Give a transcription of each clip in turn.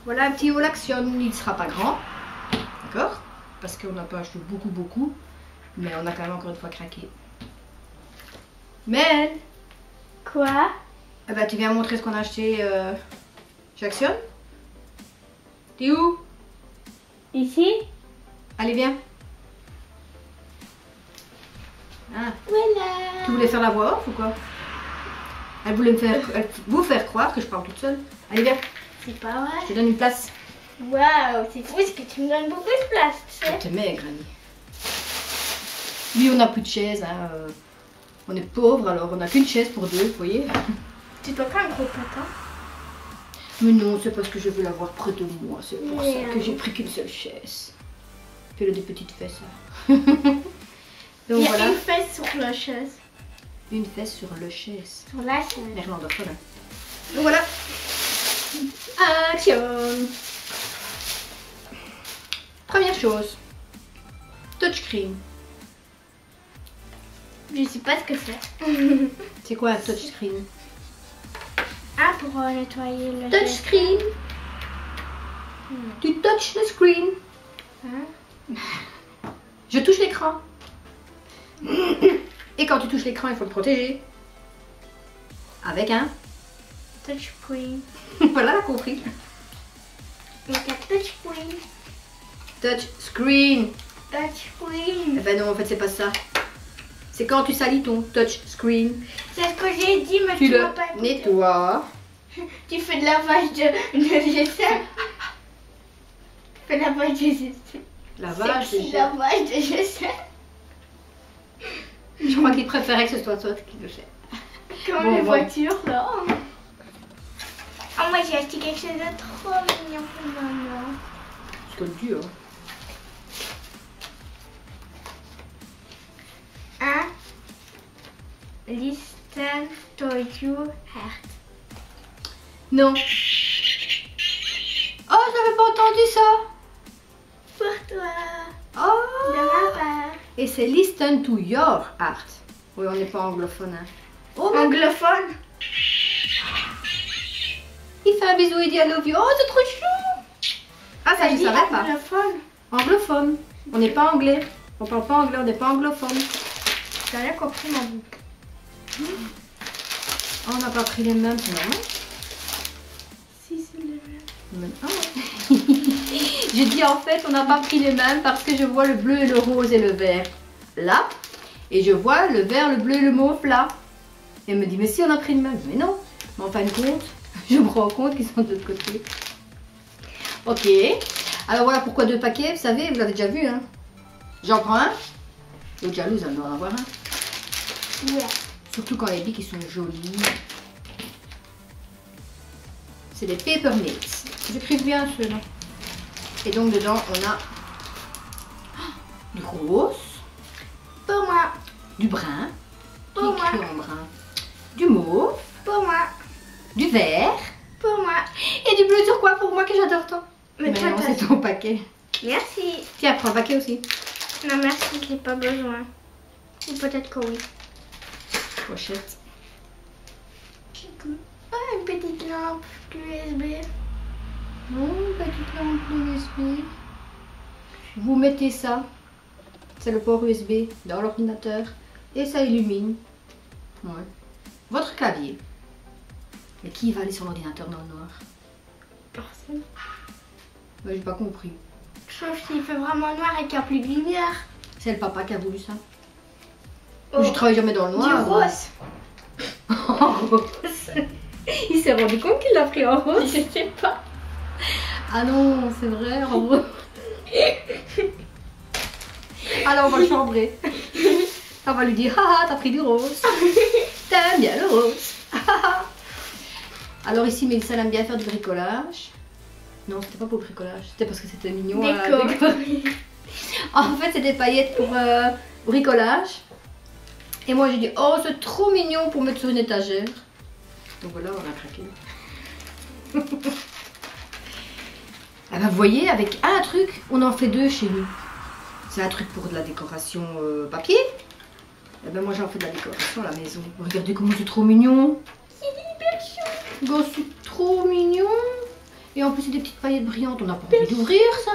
Voilà un petit haul Action. Il ne sera pas grand. D'accord? Parce qu'on n'a pas acheté beaucoup. Mais on a quand même encore une fois craqué. Mais Quoi? eh ben, tu viens montrer ce qu'on a acheté chez Action? T'es où? Ici? Allez, viens. Ah. Voilà. Tu voulais faire la voix off ou quoi? Elle voulait vous faire croire que je parle toute seule. Allez, viens. C'est pas vrai. Je te donne une place. Waouh, c'est fou parce que tu me donnes beaucoup de place, tu sais. Je te mets, Granny. Oui, on n'a plus de chaise. Hein. On est pauvres, alors on n'a qu'une chaise pour deux, vous voyez. Tu dois pas un gros patin. Mais non, c'est parce que je veux l'avoir près de moi. C'est pour Mais ça que j'ai pris qu'une seule chaise. Puis elle a des petites fesses. Hein. Donc Il y a voilà. une fesse sur la chaise. Une fesse sur le chaise. Sur la chaise. Néerlandophone. Hein. Donc voilà. Action. Première chose. Touchscreen. Je sais pas ce que c'est. C'est quoi un touchscreen? Ah, pour nettoyer le Touchscreen. Tu touches le screen. Hein? Je touche l'écran. Et quand tu touches l'écran, il faut le protéger. Avec un. Touchscreen. Voilà, t'as compris. Donc un touchscreen. Touchscreen. Touchscreen. Eh ben non, en fait, c'est pas ça. C'est quand tu salis ton touchscreen. C'est ce que j'ai dit, mais Tu tu le m'as pas écouté. nettoies. Tu fais de lavage de GSM. Tu fais de lavage de GSM. Lavage. C'est déjà. lavage de GSM. Je crois qu'il préférait que ce soit toi qui le fait. Comme Bon, les bon. voitures là. Oh, moi j'ai acheté quelque chose de trop mignon pour maman. C'est comme tu, hein. Un Listen to you heart. Non. Oh, j'avais pas entendu ça. Pour toi. Oh. De ma part. Et c'est listen to your heart. Oui, on n'est pas anglophone. Hein. Oh, mais Anglophone. il fait un bisou, il dit I love you. Oh, c'est trop chou. Ah, ça, je dit savais pas. anglophone. Anglophone. On n'est pas anglais. On parle pas anglais, on n'est pas anglophone. T'as rien compris ma boue. Oh, on n'a pas pris les mêmes, c'est normal. Si, c'est le même. Ah ouais. Je dis en fait, on n'a pas pris les mêmes parce que je vois le bleu et le rose et le vert là. Et je vois le vert, le bleu et le mauve là. Et elle me dit, mais si on a pris les mêmes. Mais non. Mais en fin de compte, je me rends compte qu'ils sont de l'autre côté. Ok. Alors voilà pourquoi 2 paquets. Vous savez, vous l'avez déjà vu. Hein. J'en prends un. L'autre jalouse, elle doit en avoir un. Ouais. Surtout quand les billes qui sont jolies. C'est des Papermates. J'écris bien ceux-là. Et donc dedans on a du rose, Pour moi. du brun, qui Pour est écrit moi. en brun, du mauve, Pour moi. du vert Pour moi. et du bleu turquoise pour moi que j'adore tant. Mais toi, non, t'as- c'est ton paquet. Merci. Tiens, prends un paquet aussi. Non, merci, je n'ai pas besoin. Ou peut-être que oui. Pochette. Ah, une petite lampe USB. Oh, petite lampe USB. Vous mettez ça, c'est le port USB dans l'ordinateur et ça illumine. Ouais. Votre clavier. Mais qui va aller sur l'ordinateur dans le noir? Personne. J'ai pas compris. Sauf s'il fait vraiment noir et qu'il n'y a plus de lumière. C'est le papa qui a voulu ça. Oh. Je travaille jamais dans le noir. Du rose. En rose. Il s'est rendu compte qu'il l'a pris en rose. Je sais pas. Ah non, c'est vrai, en rose. Alors on va le chambrer. On va lui dire, haha, t'as pris du rose. T'aimes bien le rose. Alors ici, Mélissa elle aime bien faire du bricolage. Non, c'était pas pour le bricolage, c'était parce que c'était mignon. à Décor. décorer. En fait, c'est des paillettes pour bricolage. Et moi, j'ai dit, oh, c'est trop mignon pour mettre sur une étagère. Donc voilà, on a craqué. Ah bah, vous voyez, avec un truc, on en fait 2 chez nous. C'est un truc pour de la décoration papier. Et ben moi, j'en fais de la décoration à la maison. Regardez comment c'est trop mignon. C'est hyper chou. Oh, c'est trop mignon. Et en plus, c'est des petites paillettes brillantes. On n'a pas envie d'ouvrir ça.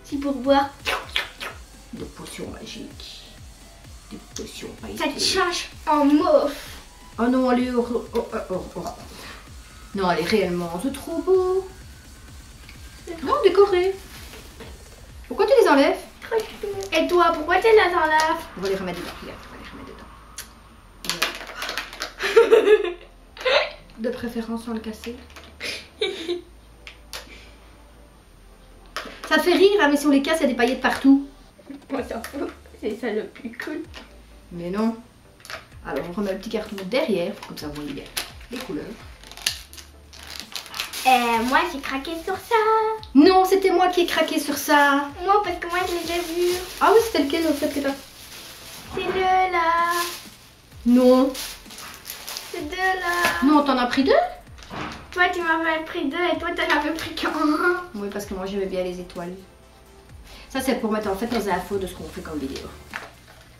C'est pour boire. Des potions magiques. Des potions Ça pailletées. te change en mauve. Oh non, elle est Non, elle est réellement. C'est trop beau. Non, décoré. Pourquoi tu les enlèves? Et toi, pourquoi tu les enlèves? On va les remettre dedans. Regarde, on va les remettre dedans. De préférence sans le casser. Ça te fait rire, hein, mais si on les casse, il y a des paillettes partout. On s'en fout. C'est ça le plus cool. Mais non. Alors, on remet le petit carton derrière, comme ça, on voit bien les couleurs. Moi, j'ai craqué sur ça. Non, c'était moi qui ai craqué sur ça. Moi, parce que moi, je les ai vus. Ah oui, c'était lequel au fait que t'as... C'est deux là. Non. C'est deux là. Non, t'en as pris deux? Toi, tu m'avais pris deux et toi, t'en avais pris qu'un. Oui, parce que moi, j'aimais bien les étoiles. Ça, c'est pour mettre en fait les infos de ce qu'on fait comme vidéo.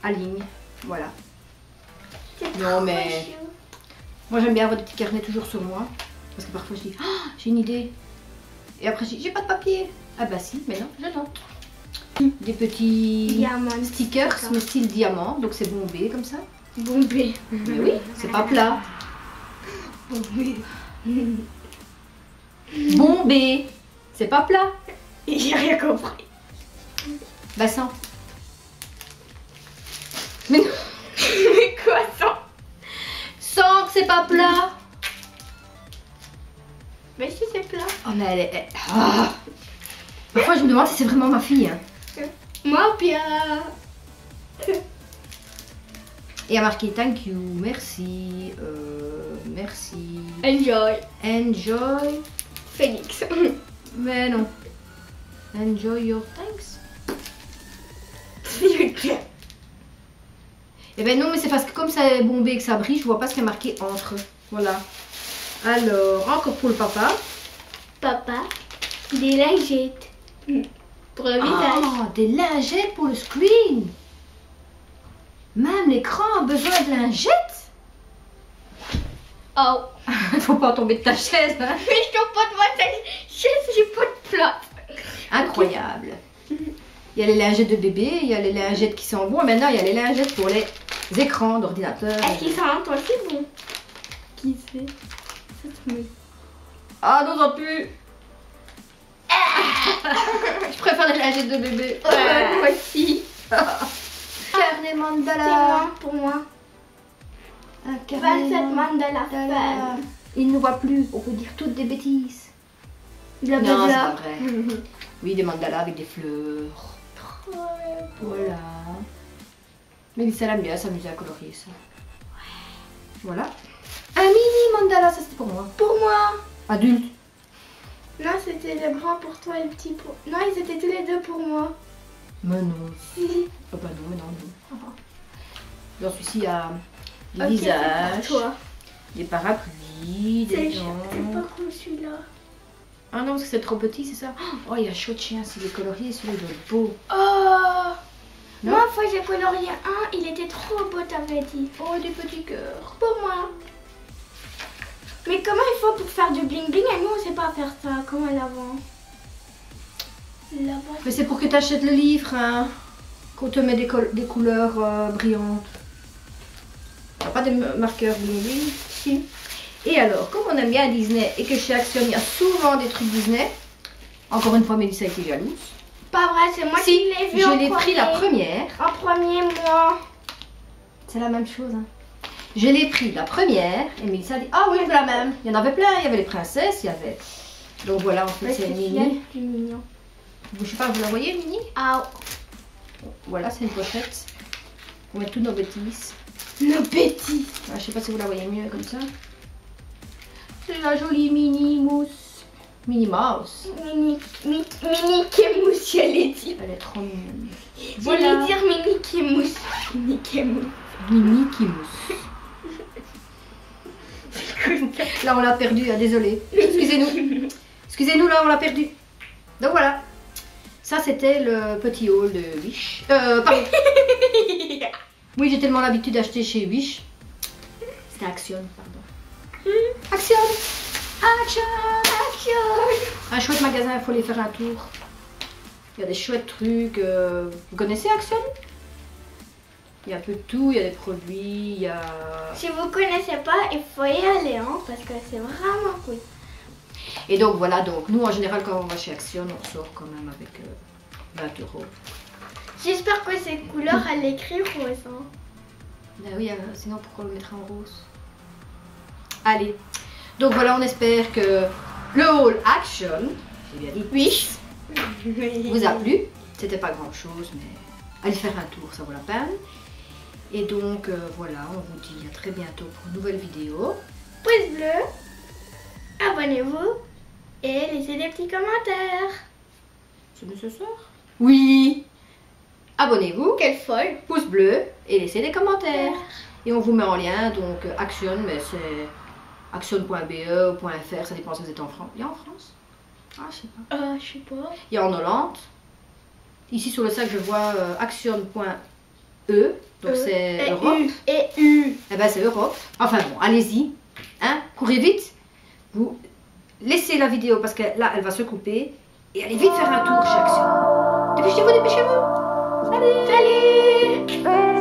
À ligne. Voilà. Non, mais... chou. Moi, j'aime bien avoir des petits carnets toujours sur moi. Parce que parfois, je dis, ah, j'ai une idée. Et après, je dis, j'ai pas de papier. Ah bah si, mais non, je note. Des petits Diamant. stickers, mais style diamant. Donc, c'est bombé comme ça. Bombé. Mais oui, c'est pas plat. Bombé. Bombé. C'est pas plat. J'ai rien compris. Bah sans. Mais non. Mais quoi ça? Sans que c'est pas plat. Mais si c'est plat. Oh mais ah. Parfois je me demande si c'est vraiment ma fille. Hein. Moi, bien. Et a marqué thank you, merci, merci. Enjoy. Enjoy. Phoenix. Mais non. Enjoy your thanks. Eh ben non, mais c'est parce que comme ça est bombé et que ça brille, je vois pas ce qui est marqué entre. Voilà. Alors, encore pour le papa. Papa, des lingettes. Pour le visage. Oh, des lingettes pour le screen. Même l'écran a besoin de lingettes. Oh. Faut pas tomber de ta chaise. Hein. Mais je tombe pas de ma chaise, j'ai pas de place. Incroyable. Il y a les lingettes de bébé, il y a les lingettes qui sont bons. Et maintenant, il y a les lingettes pour les écrans d'ordinateur. Est-ce qu'ils sont toi aussi bon? Qui sait? Ah non, ça pue. Je préfère les lingettes de bébé. Ouais, moi aussi. Carnet C'est mandala. moi, pour moi. Un carnet 27 mandala mandala. fan. Il ne voit plus, on peut dire toutes des bêtises. Il a Non, c'est besoin. pas vrai. Oui, des mandalas avec des fleurs. Voilà. Mélissa l'aime bien s'amuser à colorier ça. Voilà. Un mini mandala, ça c'était pour moi. Pour moi. Adulte. Non, c'était le grand pour toi et le petit pour... Non, ils étaient tous les deux pour moi. Mais non. Si. Oh bah non, mais non, non. Dans celui-ci, il y a des Ok, visages, c'est pour toi. des parapluies, C'est des c'est gens. pas cool celui-là. Ah non, parce que c'est trop petit, c'est ça. Oh, il y a chaud de chien, s'il est colorié, celui-là doit être beau. Oh. Non. Moi, une fois j'ai colorié un, il était trop beau, t'avais dit. Oh, des petits cœurs. Pour moi. Mais comment il faut pour faire du bling bling? Et nous, on sait pas faire ça. Comment l'avant? L'avant. Mais c'est pour que tu achètes le livre, hein. Qu'on te met des couleurs brillantes. Il n'y a pas de marqueurs bling bling. Si. Et alors, comme on aime bien Disney et que chez Action, il y a souvent des trucs Disney, encore une fois, Mélissa était jalouse. Pas vrai, c'est moi Si, qui l'ai vu je en l'ai pris la premier. première. En premier, moi. C'est la même chose. Hein. Je l'ai pris la première et Mélissa a dit ah oui, c'est la même. Il y en avait plein, il y avait les princesses, il y avait. Donc voilà, en fait, c'est Mini. plus mignon. Je sais pas, vous la voyez, Mini? Ah, Voilà, c'est une pochette. On met toutes nos bêtises. nos petits. Ah, je sais pas si vous la voyez mieux comme ça. C'est la jolie Mini Mousse. Mini Mouse. Mini Kémousse, j'allais dire. Elle est trop mignonne. J'allais dire Mini Kémousse. Mini Kémousse. Mini qui mousse. Là, on l'a perdu, hein, désolé. Excusez-nous. Excusez-nous, là, on l'a perdu. Donc voilà. Ça, c'était le petit haul de Wish. Pardon. Oui, j'ai tellement l'habitude d'acheter chez Wish. C'était Action, pardon. Action. Action. Action. Un chouette magasin, il faut aller faire un tour. Il y a des chouettes trucs. Vous connaissez Action? Il y a un peu de tout, il y a des produits, il y a... Si vous connaissez pas, il faut y aller, hein, parce que c'est vraiment cool. Et donc voilà, donc nous en général quand on va chez Action, on ressort quand même avec 20 €. J'espère que ces couleurs, elle écrit rose. Hein. Ben oui, sinon pourquoi le mettre en rose? Allez, donc voilà, on espère que le haul Action, j'ai bien dit, Oui. vous a plu. C'était pas grand chose, mais allez faire un tour, ça vaut la peine. Et donc voilà, on vous dit à très bientôt pour une nouvelle vidéo. Pouce bleu, abonnez-vous et laissez des petits commentaires. C'est nécessaire? Oui. Abonnez-vous, Quelle folle. pouce bleu et laissez des commentaires. Et on vous met en lien, donc Action, mais c'est action.be ou .fr, ça dépend si vous êtes en France. Il y a en France? Ah, je sais pas. Je sais pas. Il y a en Hollande. Ici sur le sac, je vois action.e, donc c'est Europe. Et U. Eh ben c'est Europe. Enfin bon, allez-y, hein, courez vite. Vous laissez la vidéo parce que là, elle va se couper. Et allez vite faire un tour chez Action. Dépêchez-vous, dépêchez-vous. Allez. Salut.